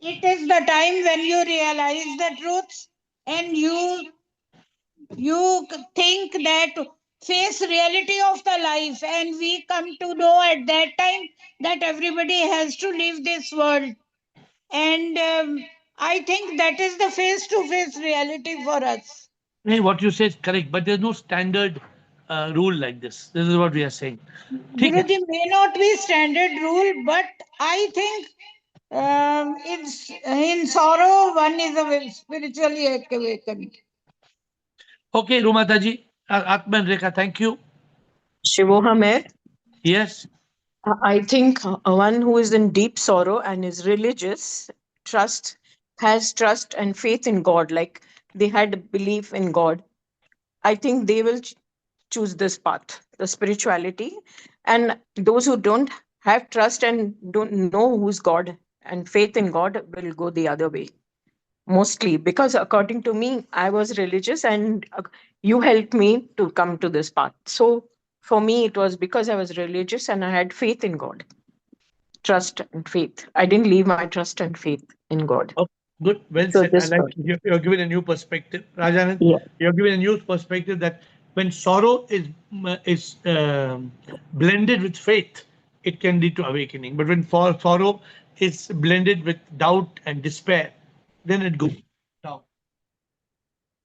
it is the time when you realize the truths and you think that face reality of the life, and we come to know at that time that everybody has to leave this world, and I think that is the face to face reality for us. नहीं, what you say is correct, but there's no standard rule like this. This is what we are saying. Guruji, may not be standard rule, but I think in sorrow one is spiritually awakened. Okay, Rumataji, Atman Rekha, thank you. Shivoham, Yes. I think one who is in deep sorrow and is religious, has trust and faith in God. Like they had belief in God, I think they will choose this path, the spirituality. And those who don't have trust and don't know who's God and faith in God will go the other way. Mostly because according to me, I was religious and you helped me to come to this path. So for me, it was because I was religious and I had faith in God. Trust and faith. I didn't leave my trust and faith in God. Oh, good, well So said. I this like was, you're giving a new perspective, Rajanand. yeah. You're giving a new perspective that when sorrow is blended with faith, it can lead to awakening. But when sorrow is blended with doubt and despair, then it goes down.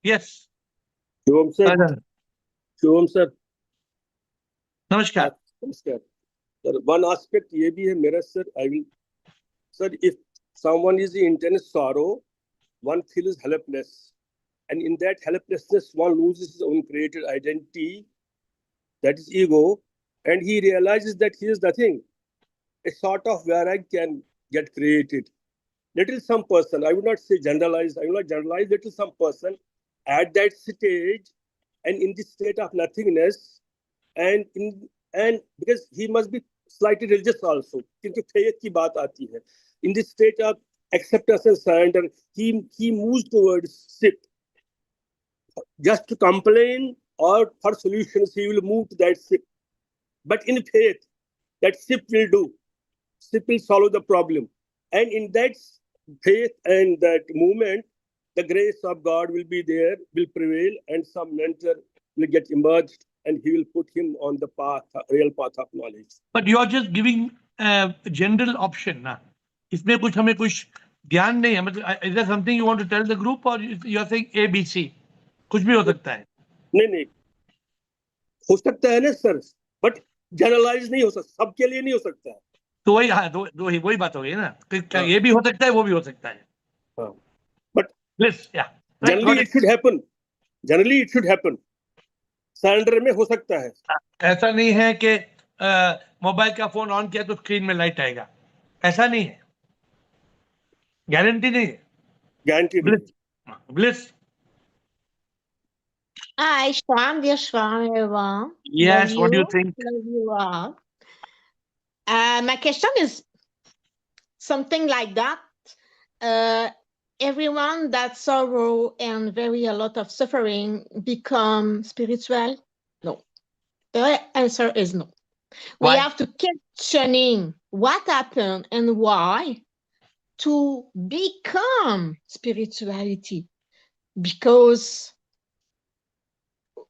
Yes, Shivam sir, Rajanand. Shivam sir, Namaskar. namaskar. Sir, one aspect ये भी है मेरा sir. I will, sir, if someone is in intense sorrow, one feels helpless, and in that helplessness, one loses his own created identity, that is ego, and he realizes that he is nothing. A sort of vairag can get created. Little some person, I would not say generalize, I will not generalize, little some person at that stage and in this state of nothingness, and because he must be slightly religious also, क्योंकि faith की बात आती है. In this state of acceptance and surrender, he moves towards SIP. Just to complain or for solutions, he will move to that SIP. But in faith, that SIP will do. SIP will solve the problem. And in that faith and that movement, the grace of God will be there, will prevail, and some mentor will get emerged, and he will put him on the path, real path of knowledge. But you are just giving a general option, ना? इसमें कुछ हमें कुछ ज्ञान नहीं है. मतलब, is there something you want to tell the group, or you are saying A, B, C? कुछ भी हो सकता है. नहीं, हो सकता है ना सर, बट जनरलाइज नहीं हो सकता, सबके लिए नहीं हो सकता है. तो वही, हाँ, वही बात हो गई ना. क्या ये भी हो सकता है, वो भी हो सकता है. But yeah, generally it should happen. Generally it should happen. Surrender में हो सकता है. ऐसा नहीं है कि मोबाइल का फोन ऑन किया तो स्क्रीन में लाइट आएगा. ऐसा नहीं है. गारंटी नहीं है. Guarantee bliss. Hi, Shwam, dear Shwam, everyone. Yes, what do you think? Love you all. My question is something like that. Everyone that sorrow and a lot of suffering become spiritual? No. The answer is no. Why? We have to questioning what happened and why to become spirituality. Because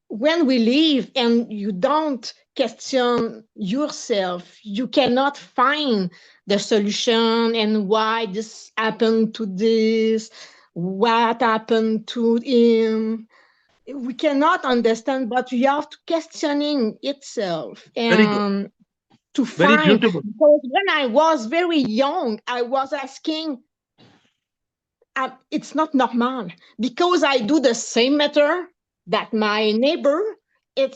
when we live and you don't question yourself, you cannot find the solution and why this happened to this, what happened to him. We cannot understand, but we have to questioning itself and to Very find. beautiful. Because when I was very young, I was asking, it's not normal because I do the same matter that my neighbor,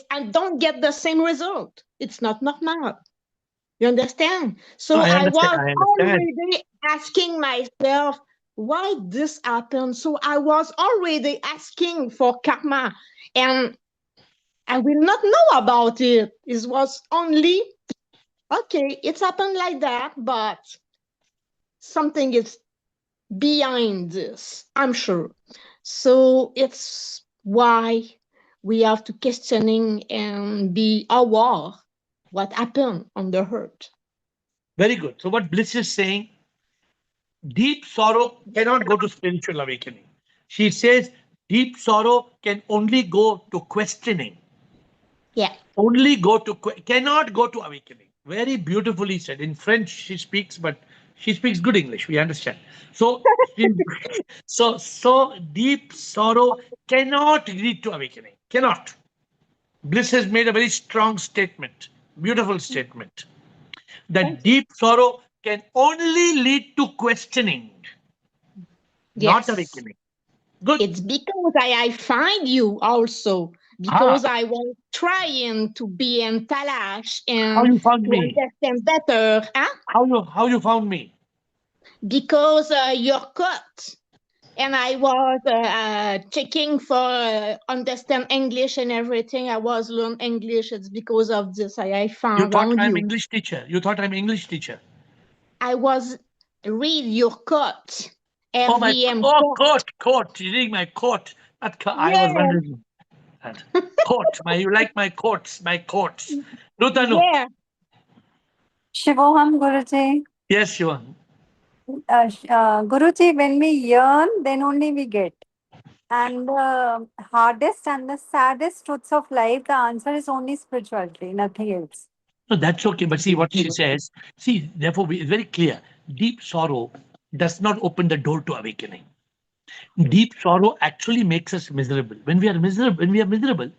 I don't get the same result. It's not normal. You understand? So I was already asking myself, why this happened? So I was already asking for karma, and I will not know about it. It was only, okay, it's happened like that, but something is behind this, I'm sure. So it's why we have to questioning and be aware what happened on the earth. Very good. So what Bliss is saying, deep sorrow cannot go to spiritual awakening. She says deep sorrow can only go to questioning. Yeah. Only go to, cannot go to awakening. Very beautifully said. In French she speaks, but she speaks good English. We understand. So, so deep sorrow cannot lead to awakening. Cannot. Bliss has made a very strong statement. Beautiful statement. That deep sorrow can only lead to questioning, not awakening. Good. It's because I find you also, because I was trying to be in Talash and how you found to me? understand better. Huh? How you found me? Because your cut and I was checking for understand English and everything. I was learn English. It's because of this I You found thought on I'm you. English teacher. You thought I'm English teacher. I was read your quote. Oh, my FVM coat. You reading my coat. I was Yeah, wondering that. Coat. You like my coats. Nutanu. yeah. Shivoham Guruji. Yes, Shiva. Guruji, when we yearn, then only we get. And the hardest and the saddest truths of life, the answer is only spirituality, nothing else. No, that's okay. But see what she says. See, therefore, it's very clear. Deep sorrow does not open the door to awakening. Deep sorrow actually makes us miserable. When we are miserable,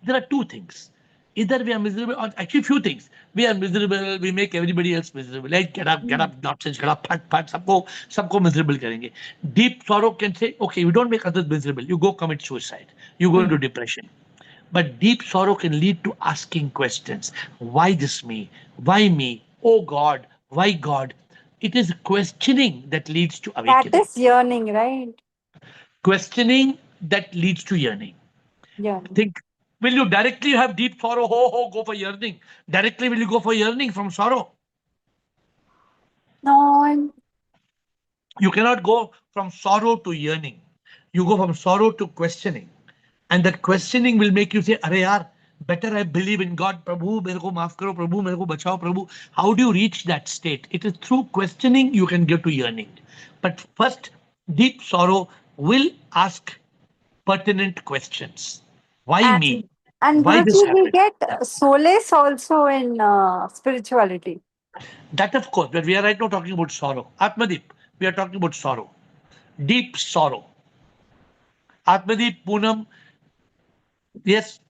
there are two things. Either we are miserable, or actually few things. We are miserable. We make everybody else miserable. Like get up, nonsense, get up, phat, सबको miserable करेंगे. Deep sorrow can say, okay, you don't make others miserable. You go commit suicide. You go into depression. But deep sorrow can lead to asking questions. Why this me? Why me? Oh God, why God? It is questioning that leads to That awakening. is yearning, right? Questioning that leads to yearning. Yeah. Think, will you directly have deep sorrow? Go for yearning. Directly, will you go for yearning from sorrow? No. You cannot go from sorrow to yearning. You go from sorrow to questioning. And that questioning will make you say, Arey yaar, better I believe in God. Prabhu, mere ko maaf karo. Prabhu, mere ko bachao. Prabhu. How do you reach that state? It is through questioning you can get to yearning. But first, deep sorrow will ask pertinent questions. Why me? And Why this Guruji, we happened? get solace also in spirituality. That of course, but we are right now talking about sorrow. Atmadeep, we are talking about sorrow. Deep sorrow. Atmadeep, Poonam, yes.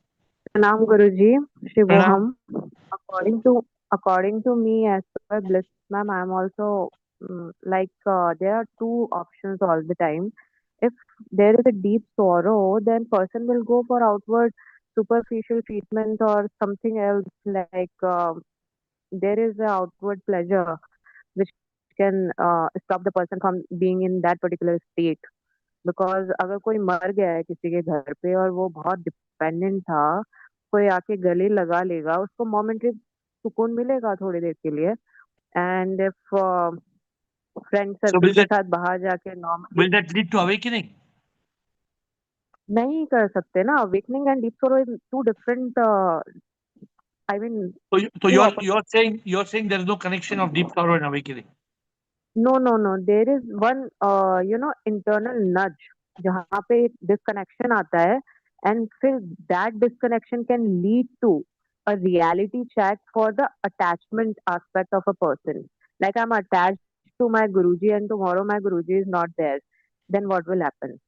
Pranam Guruji, Pranam. Shivoham. According to me, as per Bliss ma'am, I'm also there are two options all the time. If there is a deep sorrow, then person will go for outward superficial treatment or something else there is a outward pleasure which can stop the person from being in that particular state. Because अगर कोई मर गया है किसी के घर पे और वो बहुत डिपेंडेंट था कोई आके गले लगा लेगा उसको मोमेंटरी सुकून मिलेगा थोड़ी देर के लिए and if friend So circle के साथ बाहर जाके normally will that lead to awakening? नहीं कर सकते ना awakening and deep sorrow is two different I mean So you're saying there is no connection of deep sorrow and awakening. No. There is one, internal nudge जहाँ पे disconnection आता है and फिर that disconnection can lead to a reality check for the attachment aspect of a person. Like I'm attached to my Guruji and tomorrow my Guruji is not there. Then what will happen?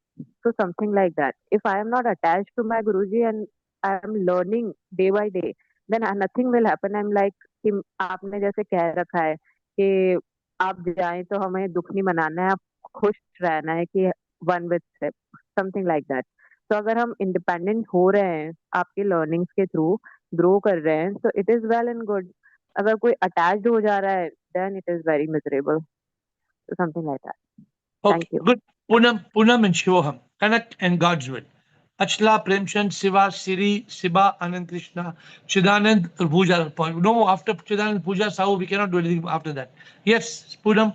So something like that. If I am not attached to my Guruji and I am learning day by day, then nothing will happen. I'm like कि आपने जैसे कह रखा है कि आप जाएं तो हमें दुख नहीं मनाना है आप खुश रहना है कि one with something like that तो अगर हम इंडिपेंडेंट हो रहे हैं आपके लर्निंग्स के थ्रू ग्रो कर रहे हैं तो it is well and good अगर कोई अटैच्ड हो जा रहा है then it is very miserable something like that Okay, thank you good. Poonam and Shivoham. Connect and God's will. Achla, Premchand, Siva, Siri, Siba, Anand Krishna, Chidanand, Puja. No, after Chidanand Puja, Sahu, we cannot do anything after that. Yes, Poonam.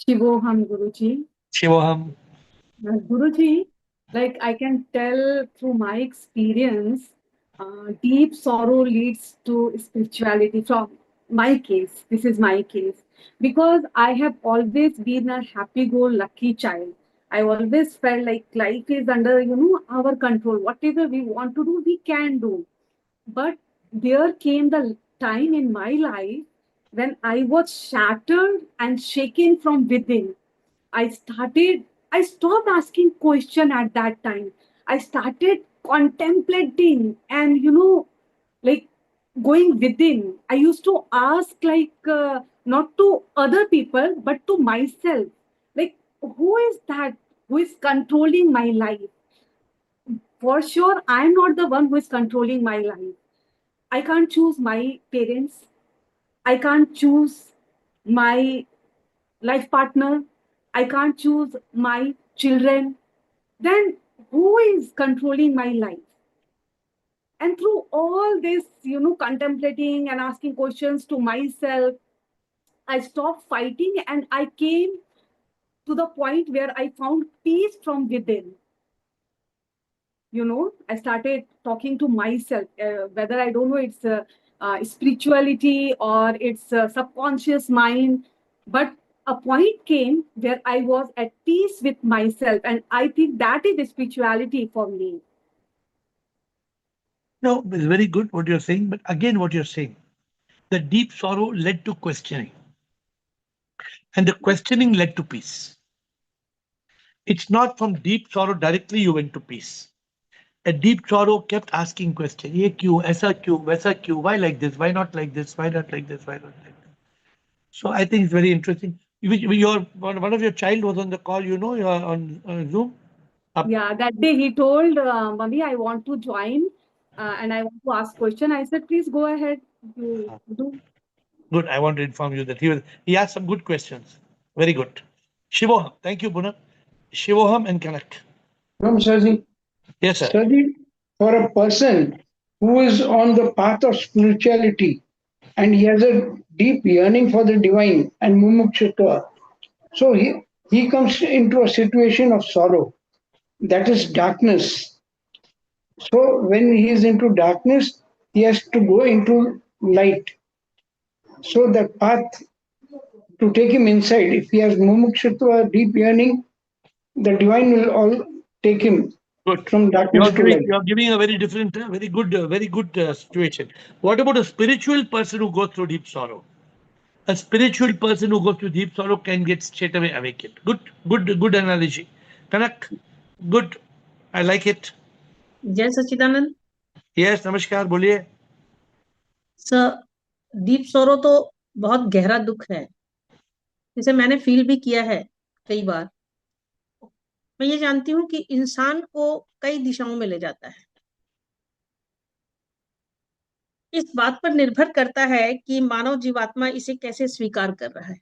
Shivoham Guruji. Shivoham. Guruji, like I can tell through my experience, deep sorrow leads to spirituality. From my case, this is my case, because I have always been a happy-go-lucky child. I always felt like life is under, our control. Whatever we want to do, we can do. But there came the time in my life when I was shattered and shaken from within. I stopped asking question at that time. I started contemplating and, like going within. I used to ask not to other people, but to myself. Like, who is that who is controlling my life? For sure, I'm not the one who is controlling my life. I can't choose my parents. I can't choose my life partner. I can't choose my children, then who is controlling my life? And through all this, contemplating and asking questions to myself, I stopped fighting and I came to the point where I found peace from within. I started talking to myself, whether I don't know it's spirituality or it's subconscious mind, but a point came where I was at peace with myself, and I think that is spirituality for me. No, it's very good what you're saying, but again, what you're saying, the deep sorrow led to questioning, and the questioning led to peace. It's not from deep sorrow directly you went to peace. A deep sorrow kept asking questions. Ye kyun, aisa kyun, waisa kyun, why like this, why not like this, why not like this, why not like this. So I think it's very interesting. One of your child was on the call, you're on Zoom. Yeah, that day he told, Mummy, I want to join and I want to ask question. I said, please go ahead. You do. Good. I want to inform you that he asked some good questions. Very good. Shivoham. Thank you, Buna. Shivoham and Kanak. Sarji. Yes, sir. Sarji, for a person who is on the path of spirituality and he has a deep yearning for the divine and mumukshutva, so he comes into a situation of sorrow. That is darkness. So when he is into darkness, he has to go into light. So that path to take him inside, if he has mumukshutva, deep yearning, the divine will all take him Good. from darkness to light. You're giving a very different, very good situation. What about a spiritual person who goes through deep sorrow? A spiritual person who goes through deep sorrow can get straight away awakened. Good analogy. Kanak, good. I like it. जय सच्चिदानंद। Yes, नमस्कार, बोलिए। Sir, deep सोरो तो बहुत गहरा दुख है, जिसे मैंने फील भी किया है कई बार। मैं ये जानती हूँ कि इंसान को कई दिशाओं में ले जाता है। इस बात पर निर्भर करता है कि मानव जीवात्मा इसे कैसे स्वीकार कर रहा है।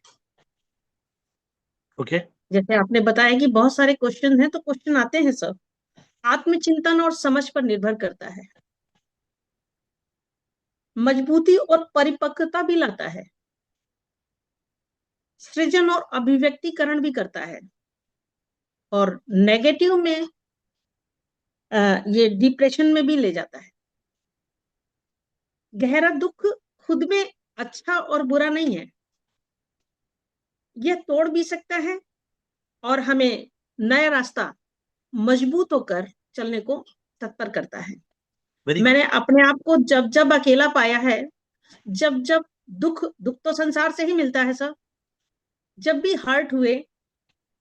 ओके। जैसे आपने बताया कि बहुत सारे क्वेश्चन हैं, तो क्वेश्चन आते हैं सर, आत्मचिंतन और समझ पर निर्भर करता है, मजबूती और परिपक्वता भी लाता है, सृजन और अभिव्यक्तिकरण भी करता है, और नेगेटिव में ये डिप्रेशन में भी ले जाता है। गहरा दुख खुद में अच्छा और बुरा नहीं है, यह तोड़ भी सकता है और हमें नया रास्ता मजबूत होकर चलने को तत्पर करता है। मैंने अपने आप को जब जब अकेला पाया है, जब जब दुख तो संसार से ही मिलता है सर, जब भी हर्ट हुए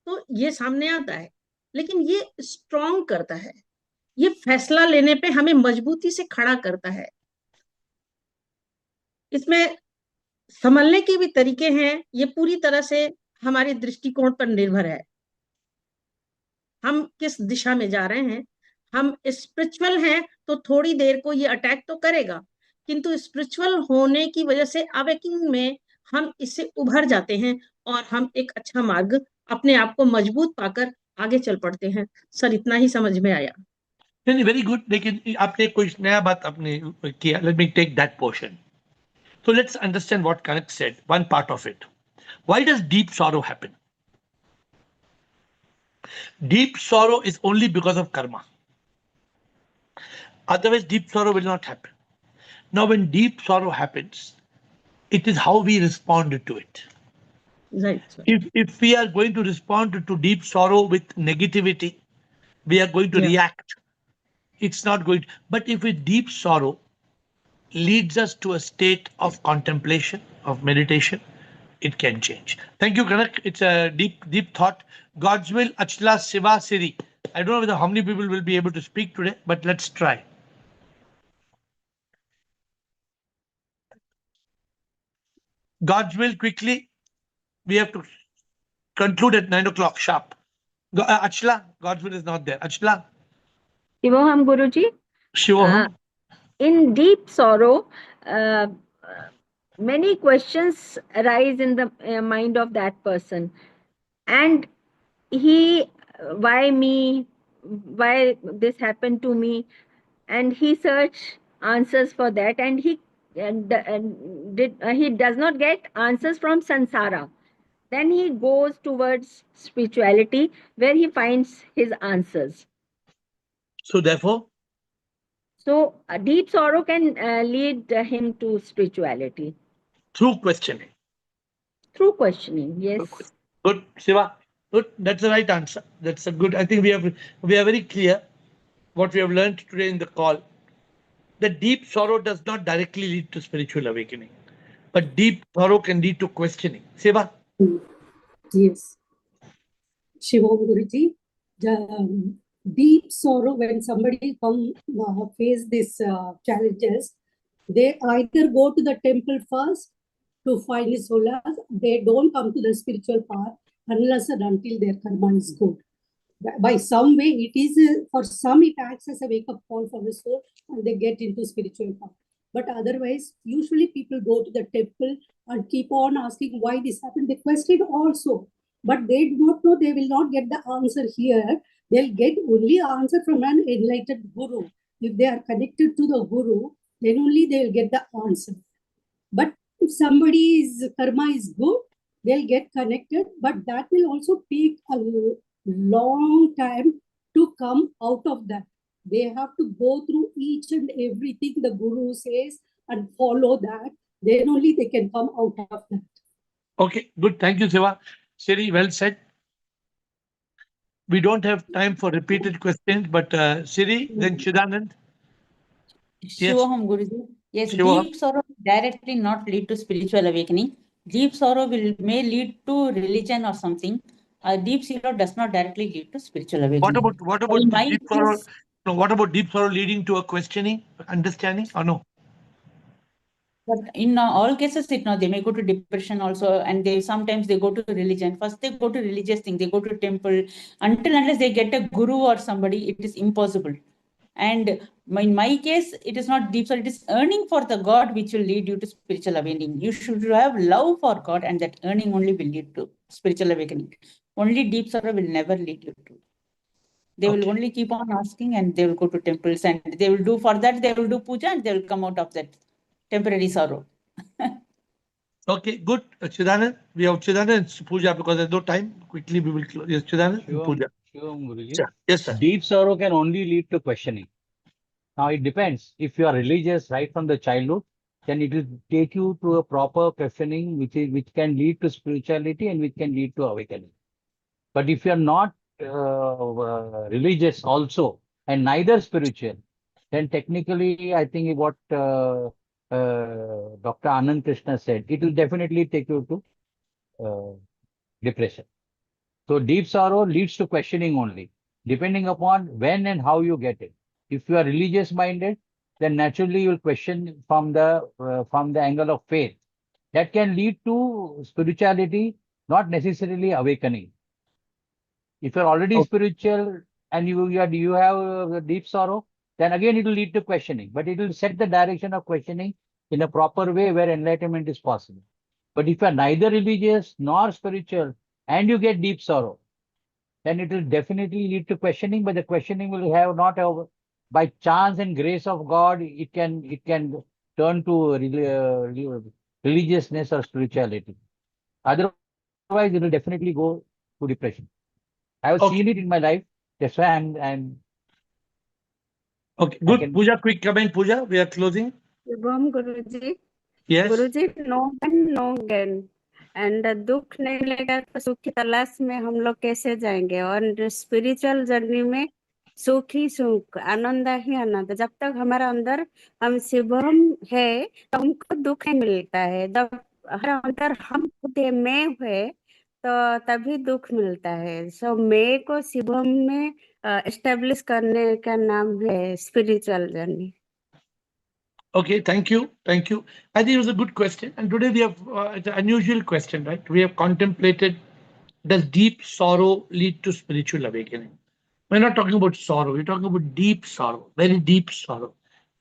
तो ये सामने आता है, लेकिन ये स्ट्रॉन्ग करता है, ये फैसला लेने पे हमें मजबूती से खड़ा करता है। इसमें संभलने के भी तरीके हैं, ये पूरी तरह से हमारे दृष्टिकोण पर निर्भर है, हम किस दिशा में जा रहे हैं। हम स्पिरिचुअल हैं तो थोड़ी देर को ये अटैक तो करेगा, किंतु स्पिरिचुअल होने की वजह से अवेकिंग में हम इससे उभर जाते हैं और हम एक अच्छा मार्ग अपने आप को मजबूत पाकर आगे चल पड़ते हैं। सर, इतना ही समझ में आया। नहीं, वेरी गुड। लेकिन आपने कुछ नया बात आपने किया। Let me take that portion. So let's understand what Kanak said, one part of it. Why does deep sorrow happen? Deep sorrow is only because of karma. Otherwise, deep sorrow will not happen. Now, when deep sorrow happens, it is how we respond to it. Right. If we are going to respond to deep sorrow with negativity, we are going to react. It's not going to, but if with deep sorrow leads us to a state of contemplation, of meditation, it can change. Thank you, Kanak. It's a deep thought. God's will, Achla Siva Siri. I don't know how many people will be able to speak today, but let's try. God's will, quickly. We have to conclude at 9 o'clock sharp. Achla, God's will is not there. Achla. Shivoham Guruji. Shivoham. In deep sorrow, many questions arise in the mind of that person. And why me, why this happened to me, and he search answers for that, and he does not get answers from sansara. Then he goes towards spirituality, where he finds his answers. So therefore, So deep sorrow can lead him to spirituality through questioning. through questioning. Yes. Good, Shiva. Good. That's the right answer. That's a good. I think we are very clear what we have learned today in the call. That deep sorrow does not directly lead to spiritual awakening, but deep sorrow can lead to questioning. Shiva. Yes. Shivam Guruji, deep sorrow when somebody face these challenges, they either go to the temple first to find solace. They don't come to the spiritual path unless and until their karma is good. By some way, it is for some it acts as a wake up call for the soul, and they get into spiritual path. But otherwise, usually people go to the temple and keep on asking why this happened. They question also, but they do not know, they will not get the answer here. They'll get only answer from an enlightened guru. If they are connected to the guru, then only they will get the answer. But if somebody's karma is good, they'll get connected, but that will also take a long time to come out of that. They have to go through each and everything the guru says and follow that. Then only they can come out of that. Okay, good. Thank you, Shiva. Siri, well said. We don't have time for repeated questions, but Siri, then Chidanand. Shivoham Guruji. Yes, Shivoham. deep sorrow will directly not lead to spiritual awakening. Deep sorrow may lead to religion or something. Deep sorrow does not directly lead to spiritual awakening. What In about my deep sorrow? case, No, what about deep sorrow leading to a questioning, understanding, or no? but in all cases, they may go to depression also, and they sometimes they go to religion. First, they go to religious thing. They go to temple unless they get a guru or somebody. It is impossible. And in my case, it is not deep sorrow. It is earning for the God which will lead you to spiritual awakening. You should have love for God, and that earning only will lead to spiritual awakening. Only deep sorrow will never lead you to. They will only keep on asking, and they will go to temples, and they will do for that. They will do puja, and they will come out of that temporary sorrow. Okay, good. Chidanand, we have Chidanand and Puja because there's no time. Quickly, we will close. Yes, Chidanand and Puja. Shivam Guruji. Sure. Yes, sir. Deep sorrow can only lead to questioning. Now, it depends. If you are religious right from the childhood, then it will take you to a proper questioning, which can lead to spirituality and which can lead to awakening. But if you are not religious also and neither spiritual, then technically, I think what Dr. Anand Krishna said, it will definitely take you to depression. So deep sorrow leads to questioning only, depending upon when and how you get it. If you are religious minded, then naturally you will question from the angle of faith. That can lead to spirituality, not necessarily awakening. If you're already spiritual and you have deep sorrow, then again it will lead to questioning. But it will set the direction of questioning in a proper way where enlightenment is possible. But if you're neither religious nor spiritual and you get deep sorrow, then it will definitely lead to questioning, but the questioning will have not have, by chance and grace of God, it can turn to religiousness or spirituality. Otherwise, it will definitely go to depression. I have seen it in my life. That's why I'm okay. Good. Puja, quick comment, Puja. We are closing. Shivam Guruji. Yes. Guruji, no gain no gain, and दुख नहीं मिलेगा तो सुख की तलाश में हम लोग कैसे जाएंगे? और स्पिरिचुअल जर्नी में सुख ही सुख, आनंद ही आनंद। जब तक हमारा अंदर हम शिवम है तो हमको दुख नहीं मिलता है। जब हमारा अंदर हम खुद मैं हुए तो तभी दुख मिलता है। सो मैं को शिवम में एस्टेब्लिश करने का नाम है spiritual journey. Okay, thank you. Thank you. I think it was a good question. And today we have it's an unusual question, right? We have contemplated, does deep sorrow lead to spiritual awakening? We're not talking about sorrow. We're talking about deep sorrow, very deep sorrow.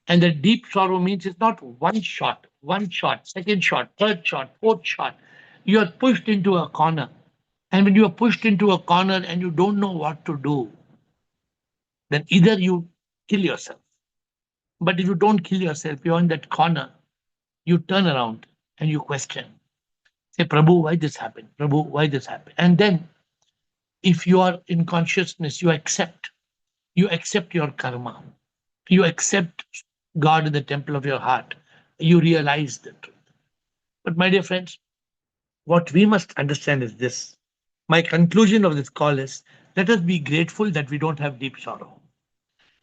And the deep sorrow means it's not one shot, second shot, third shot, fourth shot. You are pushed into a corner And when you are pushed into a corner and you don't know what to do, then either you kill yourself. But if you don't kill yourself, you're in that corner, you turn around and you question. Say, Prabhu, why this happened? Prabhu, why this happened? And then if you are in consciousness, you accept your karma. You accept God in the temple of your heart. You realize the truth. But my dear friends, what we must understand is this. My conclusion of this call is, let us be grateful that we don't have deep sorrow.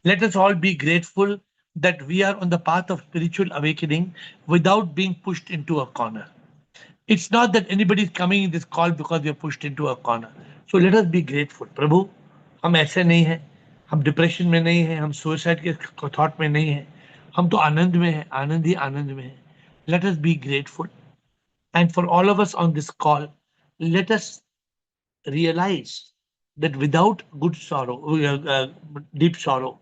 Let us all be grateful that we are on the path of spiritual awakening without being pushed into a corner. It's not that anybody is coming in this call because we are pushed into a corner. So let us be grateful. प्रभु, हम ऐसे नहीं हैं, हम depression में नहीं हैं, हम suicide के थॉट में नहीं हैं, हम तो आनंद में हैं, आनंद ही आनंद में हैं. Let us be grateful. And for all of us on this call, let us realize that without good sorrow, deep sorrow,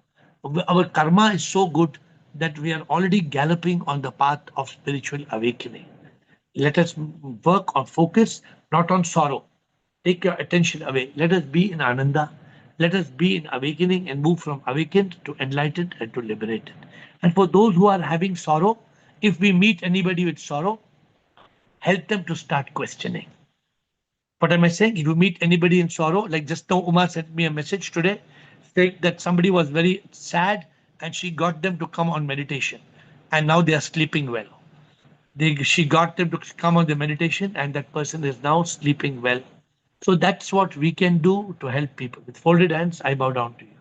our karma is so good that we are already galloping on the path of spiritual awakening. Let us work on focus, not on sorrow. Take your attention away. Let us be in Ananda. Let us be in awakening and move from awakened to enlightened and to liberated. And for those who are having sorrow, if we meet anybody with sorrow, help them to start questioning. What am I saying? If you meet anybody in sorrow, like just now Uma sent me a message today saying that somebody was very sad and she got them to come on meditation and now they are sleeping well. She got them to come on the meditation and that person is now sleeping well. So that's what we can do to help people. With folded hands, I bow down to you.